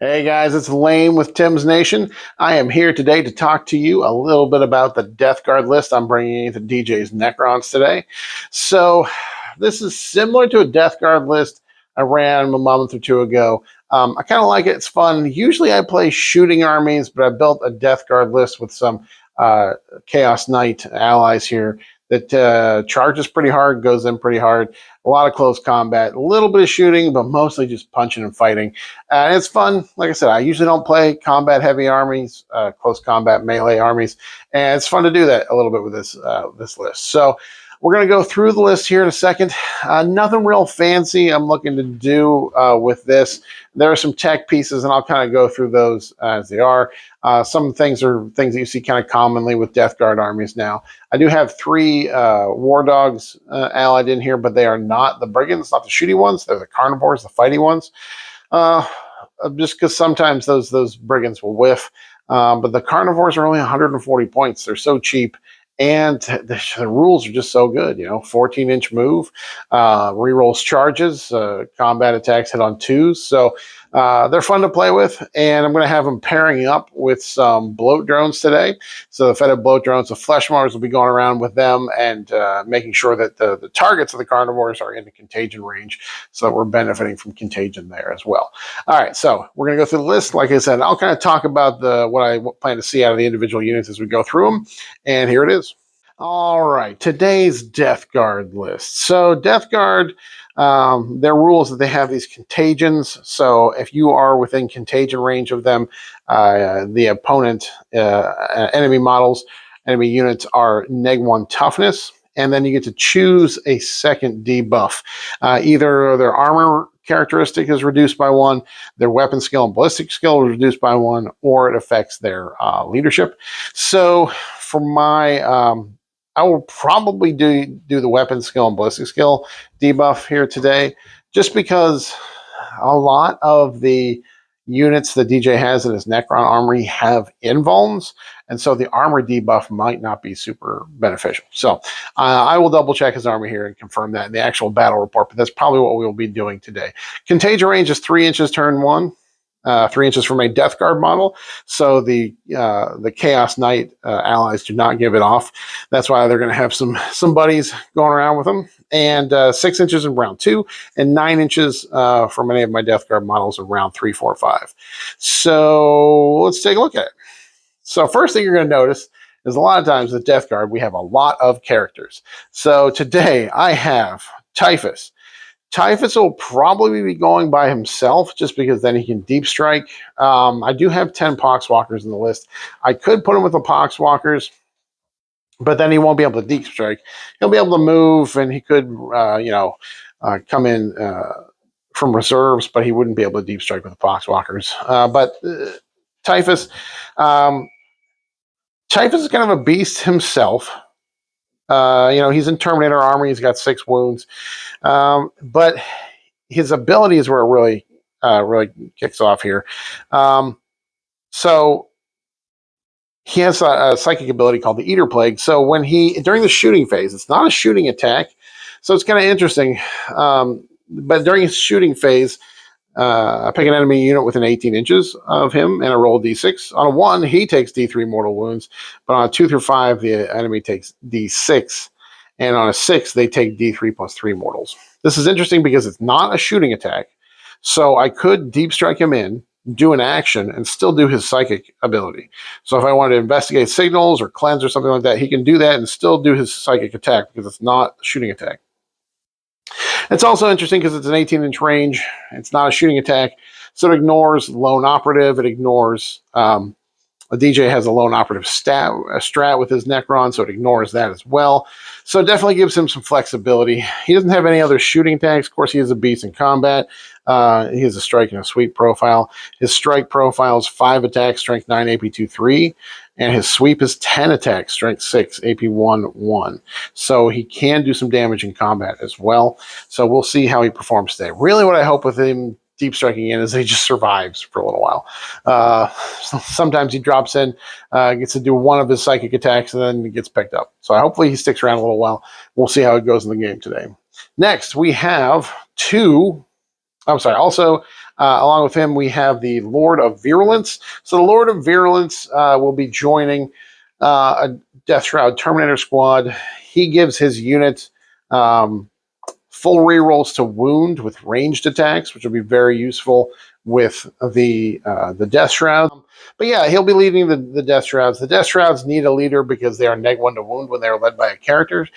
Hey guys, it's Lane with Tim's Nation. I am here today to talk to you a little bit about the Death Guard list. I'm bringing you the DJ's Necrons today. So, this is similar to a Death Guard list I ran a month or two ago. I kind of like it. It's fun. Usually I play shooting armies, but I built a Death Guard list with some Chaos Knight allies here that charges pretty hard, goes in pretty hard. A lot of close combat, a little bit of shooting, but mostly just punching and fighting. And it's fun. Like I said, I usually don't play combat heavy armies, close combat melee armies, and it's fun to do that a little bit with this list. So we're going to go through the list here in a second. Nothing real fancy I'm looking to do with this. There are some tech pieces, and I'll kind of go through those as they are. Some things are things that you see kind of commonly with Death Guard armies now. I do have 3 War Dogs allied in here, but they are not the Brigands, not the shooty ones. They're the Carnivores, the fighty ones. Just because sometimes those Brigands will whiff. But the Carnivores are only 140 points. They're so cheap. And the rules are just so good, 14-inch move, rerolls charges, combat attacks hit on 2s. So they're fun to play with, and I'm going to have them pairing up with some bloat drones today. So the fetid bloat drones, the flesh mars will be going around with them and making sure that the targets of the carnivores are in the contagion range, so that we're benefiting from contagion there as well. All right, so we're going to go through the list. Like I said, I'll kind of talk about what I plan to see out of the individual units as we go through them, and here it is. All right, today's Death Guard list. So Death Guard, their rules that they have these contagions. So if you are within contagion range of them, the opponent, enemy models, enemy units are -1 toughness, and then you get to choose a second debuff. Either their armor characteristic is reduced by 1, their weapon skill and ballistic skill is reduced by 1, or it affects their leadership. So for my I will probably do the weapon skill and ballistic skill debuff here today, just because a lot of the units that DJ has in his Necron armory have invulns, and so the armor debuff might not be super beneficial. So I will double check his armor here and confirm that in the actual battle report, but that's probably what we'll be doing today. Contagion range is 3 inches turn 1. 3 inches from a Death Guard model, so the Chaos Knight allies do not give it off. That's why they're going to have some buddies going around with them. And 6 inches in round 2, and 9 inches from any of my Death Guard models in round 3, 4, 5. So let's take a look at it. So first thing you're going to notice is a lot of times with Death Guard we have a lot of characters. So today I have Typhus. Typhus will probably be going by himself just because then he can deep strike. I do have 10 Poxwalkers in the list. I could put him with the Poxwalkers, but then he won't be able to deep strike. He'll be able to move, and he could, come in from reserves, but he wouldn't be able to deep strike with the Poxwalkers. But Typhus, Typhus is kind of a beast himself. He's in Terminator armor. He's got 6 wounds. But his ability is where it really kicks off here. So he has a psychic ability called the Eater Plague. So when during the shooting phase, it's not a shooting attack. So it's kind of interesting. But during his shooting phase, I pick an enemy unit within 18 inches of him, and I roll d6. On a 1, he takes d3 mortal wounds, but on a 2 through 5, the enemy takes d6, and on a 6, they take d3 plus 3 mortals. This is interesting because it's not a shooting attack, so I could deep strike him in, do an action, and still do his psychic ability. So if I wanted to investigate signals or cleanse or something like that, he can do that and still do his psychic attack because it's not a shooting attack. It's also interesting because it's an 18-inch range. It's not a shooting attack, so it ignores lone operative. It ignores a DJ has a lone operative strat with his Necron, so it ignores that as well. So it definitely gives him some flexibility. He doesn't have any other shooting attacks. Of course, he is a beast in combat. He has a strike and a sweep profile. His strike profile is 5 attacks, strength 9, AP 2, 3. And his sweep is 10 attacks, strength 6, AP 1, 1. So he can do some damage in combat as well. So we'll see how he performs today. Really what I hope with him deep striking in is that he just survives for a little while. Sometimes he drops in, gets to do one of his psychic attacks, and then gets picked up. So hopefully he sticks around a little while. We'll see how it goes in the game today. Next, we have 2 I'm sorry. Also, along with him, we have the Lord of Virulence. So the Lord of Virulence will be joining a Death Shroud Terminator squad. He gives his unit full rerolls to wound with ranged attacks, which will be very useful with the Death Shroud. But yeah, he'll be leading the Death Shrouds. The Death Shrouds need a leader because they are -1 to wound when they're led by a character.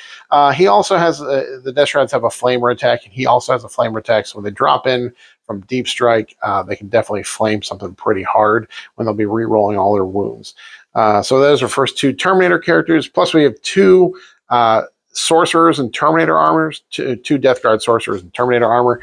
He also has the Death Shrouds have a flamer attack, and he also has a flamer attack. So when they drop in from deep strike, they can definitely flame something pretty hard when they'll be re-rolling all their wounds. So those are first two Terminator characters. Plus, we have two sorcerers and Terminator armors, two Death Guard sorcerers and Terminator armor.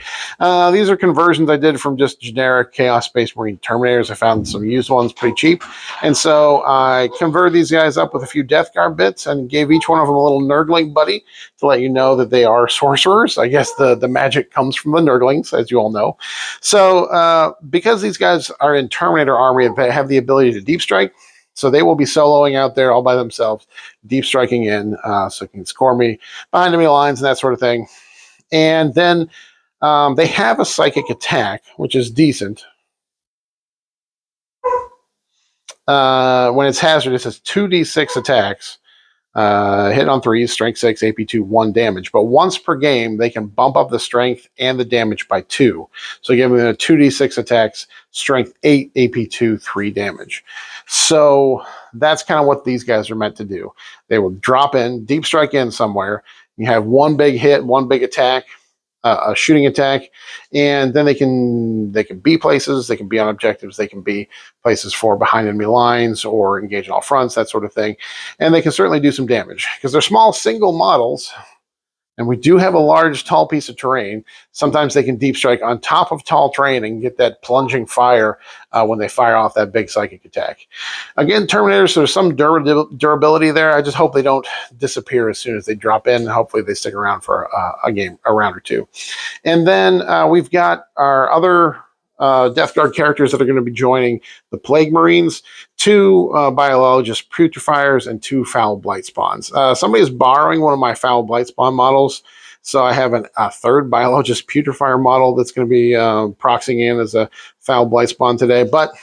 These are conversions I did from just generic Chaos Space Marine Terminators. I found some used ones pretty cheap. And so I converted these guys up with a few Death Guard bits and gave each one of them a little Nurgling buddy to let you know that they are sorcerers. I guess the magic comes from the Nurglings, as you all know. So because these guys are in Terminator army, they have the ability to deep strike. So they will be soloing out there all by themselves, deep striking in, so it can score me behind enemy lines and that sort of thing. And then they have a psychic attack, which is decent. When it's hazardous, it's 2d6 attacks. Hit on 3s, strength 6, AP2, 1 damage. But once per game, they can bump up the strength and the damage by 2. So give them a 2d6 attacks, strength 8, AP2, 3 damage. So that's kind of what these guys are meant to do. They will drop in, deep strike in somewhere. You have one big hit, one big attack, a shooting attack, and then they can be places, they can be on objectives, they can be places for behind enemy lines or engage in all fronts, that sort of thing. And they can certainly do some damage because they're small single models. And we do have a large, tall piece of terrain. Sometimes they can deep strike on top of tall terrain and get that plunging fire when they fire off that big psychic attack. Again, Terminators, there's some durability there. I just hope they don't disappear as soon as they drop in. Hopefully they stick around for a round or two. And then we've got our other Death Guard characters that are going to be joining the Plague Marines, 2 Biologist Putrefiers, and 2 Foul Blight Spawns. Somebody is borrowing one of my Foul Blight Spawn models, so I have a third Biologist Putrefier model that's going to be proxying in as a Foul Blight Spawn today. But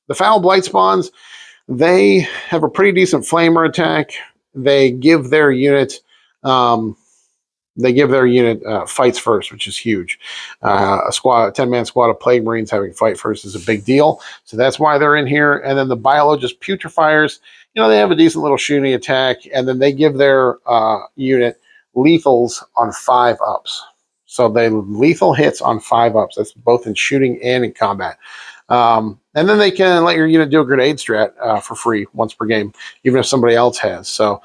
the Foul Blight Spawns, they have a pretty decent flamer attack. They give their unit fights first, which is huge. A 10-man squad of Plague Marines having fight first is a big deal. So that's why they're in here. And then the Biologist Putrefiers, they have a decent little shooting attack, and then they give their unit lethals on 5-ups. So they lethal hits on 5-ups. That's both in shooting and in combat. And then they can let your unit do a grenade strat for free once per game, even if somebody else has. So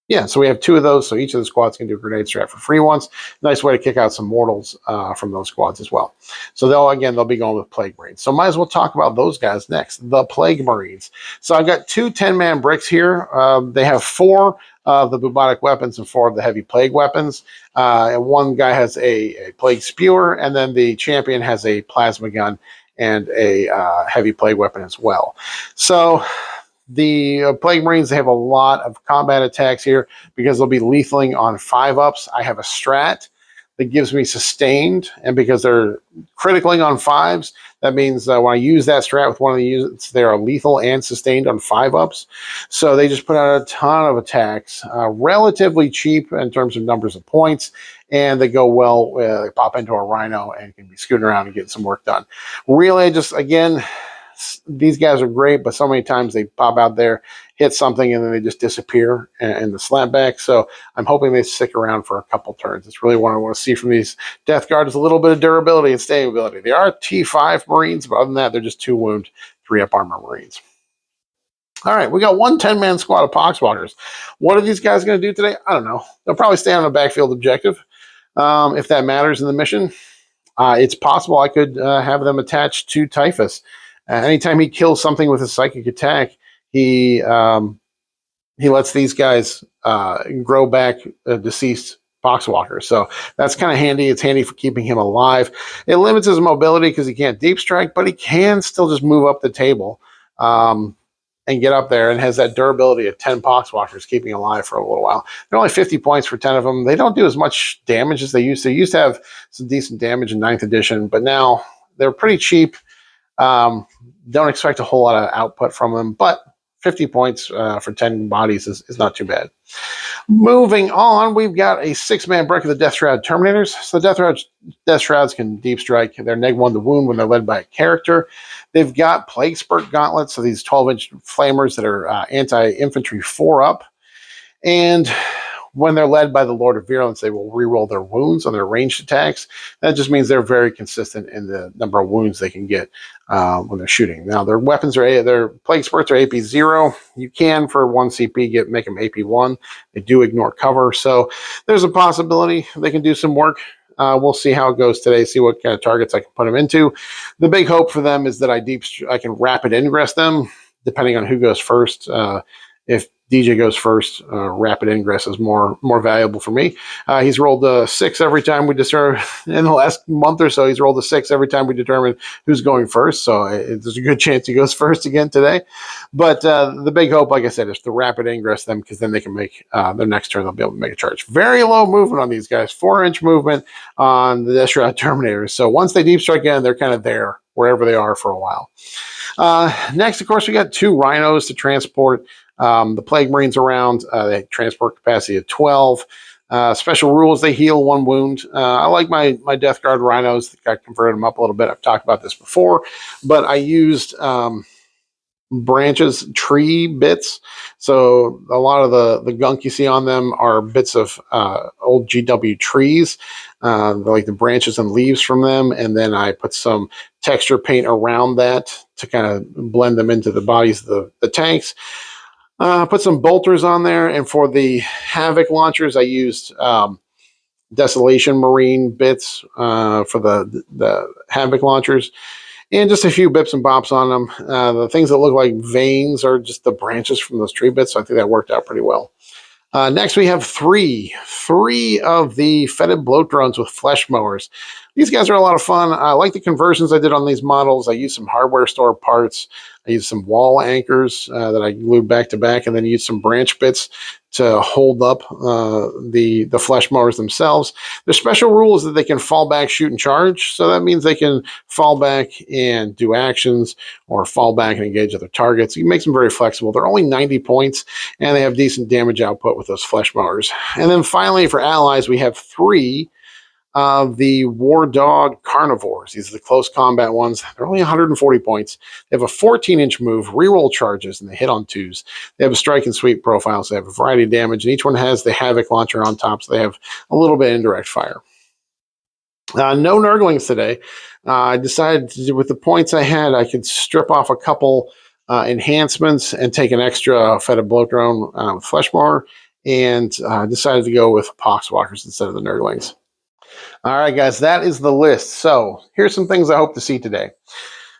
yeah, so we have 2 of those, so each of the squads can do a grenade strat for free once. Nice way to kick out some mortals from those squads as well. So they'll be going with Plague Marines. So might as well talk about those guys next, the Plague Marines. So I've got 2 10-man bricks here. They have 4 of the bubonic weapons and 4 of the heavy plague weapons. And one guy has a plague spewer, and then the champion has a plasma gun and a heavy plague weapon as well. So the Plague Marines, they have a lot of combat attacks here because they'll be lethaling on 5-ups. I have a strat that gives me sustained, and because they're critically on 5s, that means when I use that strat with one of the units, they are lethal and sustained on 5-ups. So they just put out a ton of attacks, relatively cheap in terms of numbers of points, and they go well. They pop into a Rhino and can be scooting around and getting some work done. Really, these guys are great, but so many times they pop out there, hit something, and then they just disappear in the slapback. So I'm hoping they stick around for a couple turns. It's really what I want to see from these Death Guard is a little bit of durability and staying ability. They are T5 Marines, but other than that, they're just 2 wound, 3-up armor Marines. All right, we got 1 10-man squad of Poxwalkers. What are these guys going to do today? I don't know. They'll probably stay on a backfield objective if that matters in the mission. It's possible I could have them attached to Typhus. Anytime he kills something with a psychic attack, he lets these guys grow back deceased Poxwalkers. So that's kind of handy. It's handy for keeping him alive. It limits his mobility because he can't deep strike, but he can still just move up the table. and get up there, and has that durability of 10 Poxwalkers keeping alive for a little while. They're only 50 points for 10 of them. They don't do as much damage as they used to. They used to have some decent damage in 9th edition, but now they're pretty cheap. Don't expect a whole lot of output from them, but 50 points for 10 bodies is not too bad. Moving on, we've got a 6-man break of the Death Shroud Terminators. So the Death Shrouds can deep strike. They're -1 to wound when they're led by a character. They've got Plague Spurt Gauntlets, so these 12-inch flamers that are anti-infantry 4-up. And when they're led by the Lord of Virulence, they will reroll their wounds on their ranged attacks. That just means they're very consistent in the number of wounds they can get when they're shooting. Now, their weapons their Plague Spurts are AP 0. You can, for 1 CP, make them AP 1. They do ignore cover, so there's a possibility they can do some work. We'll see how it goes today, see what kind of targets I can put them into. The big hope for them is that I can rapid ingress them, depending on who goes first. If DJ goes first, rapid ingress is more valuable for me. He's rolled a 6 every time we determine, in the last month or so, he's rolled a 6 every time we determine who's going first. So there's a good chance he goes first again today. But the big hope, like I said, is to rapid ingress them, because then they can make their next turn, they'll be able to make a charge. Very low movement on these guys, 4-inch movement on the Death Shroud Terminators. So once they deep strike in, they're kind of there wherever they are for a while. Next, of course, we got 2 Rhinos to transport the Plague Marines around. They transport capacity of 12. Special rules, they heal 1 wound. I like my Death Guard Rhinos. I converted them up a little bit. I've talked about this before, but I used branches, tree bits. So a lot of the gunk you see on them are bits of old GW trees, like the branches and leaves from them. And then I put some texture paint around that to kind of blend them into the bodies of the tanks. Put some bolters on there, and for the Havoc launchers, I used Desolation Marine bits for the Havoc launchers, and just a few bips and bops on them. The things that look like veins are just the branches from those tree bits, so I think that worked out pretty well. Next, we have three of the Fetid Bloat Drones with flesh mowers. These guys are a lot of fun. I like the conversions I did on these models. I used some hardware store parts. I used some wall anchors that I glued back to back, and then used some branch bits to hold up the flesh mowers themselves. Their special rule is that they can fall back, shoot, and charge. So that means they can fall back and do actions, or fall back and engage other targets. It makes them very flexible. They're only 90 points, and they have decent damage output with those flesh mowers. And then finally, for allies, we have 3 of the War Dog Carnivores. These are the close combat ones. They're only 140 points. They have a 14-inch move, reroll charges, and they hit on 2s. They have a strike and sweep profile, so they have a variety of damage, and each one has the Havoc launcher on top, so they have a little bit of indirect fire. No Nurglings today. I decided with the points I had, I could strip off a couple enhancements and take an extra Fetid Bloat Drone with Flesh Mower, and decided to go with Poxwalkers instead of the Nurglings. All right, guys, that is the list. So here's some things I hope to see today.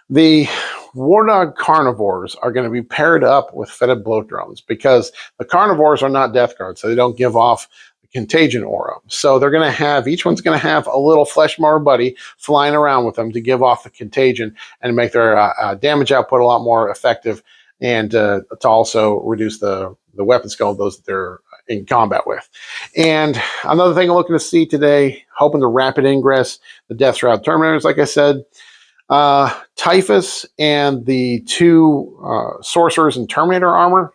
The War Dog Carnivores are going to be paired up with Fetid Bloat Drones, because the Carnivores are not Death Guard, so they don't give off the Contagion aura. So they're going to have, each one's going to have a little Flesh Mower buddy flying around with them to give off the Contagion and make their damage output a lot more effective, and to also reduce the weapon skill of those that they're in combat with. And another thing I'm looking to see today, hoping to rapid ingress the Death Shroud Terminators, like I said. Typhus and the 2 Sorcerers and Terminator armor,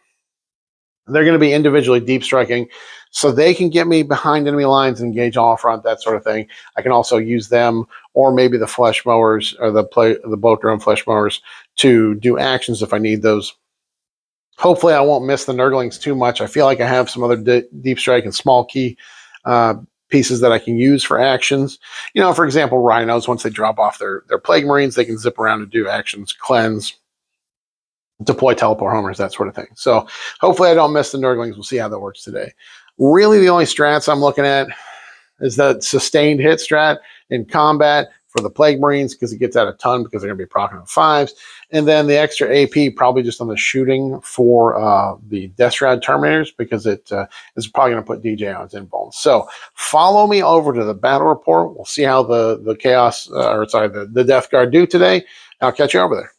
they're going to be individually deep striking, so they can get me behind enemy lines and engage all front, that sort of thing. I can also use them, or maybe the flesh mowers, or the Bloat Drone flesh mowers, to do actions if I need those. Hopefully I won't miss the Nurglings too much. I feel like I have some other deep strike and small key pieces that I can use for actions. You know, for example, Rhinos, once they drop off their Plague Marines, they can zip around and do actions, cleanse, deploy teleport homers, that sort of thing. So hopefully I don't miss the Nurglings. We'll see how that works today. Really, the only strats I'm looking at is that sustained hit strat in combat for the Plague Marines, because it gets out a ton, because they're going to be proccing on 5s. And then the extra AP probably just on the shooting for the Death Shroud Terminators, because it is probably going to put DJ on its invuln. So follow me over to the battle report. We'll see how the Chaos, the Death Guard do today. I'll catch you over there.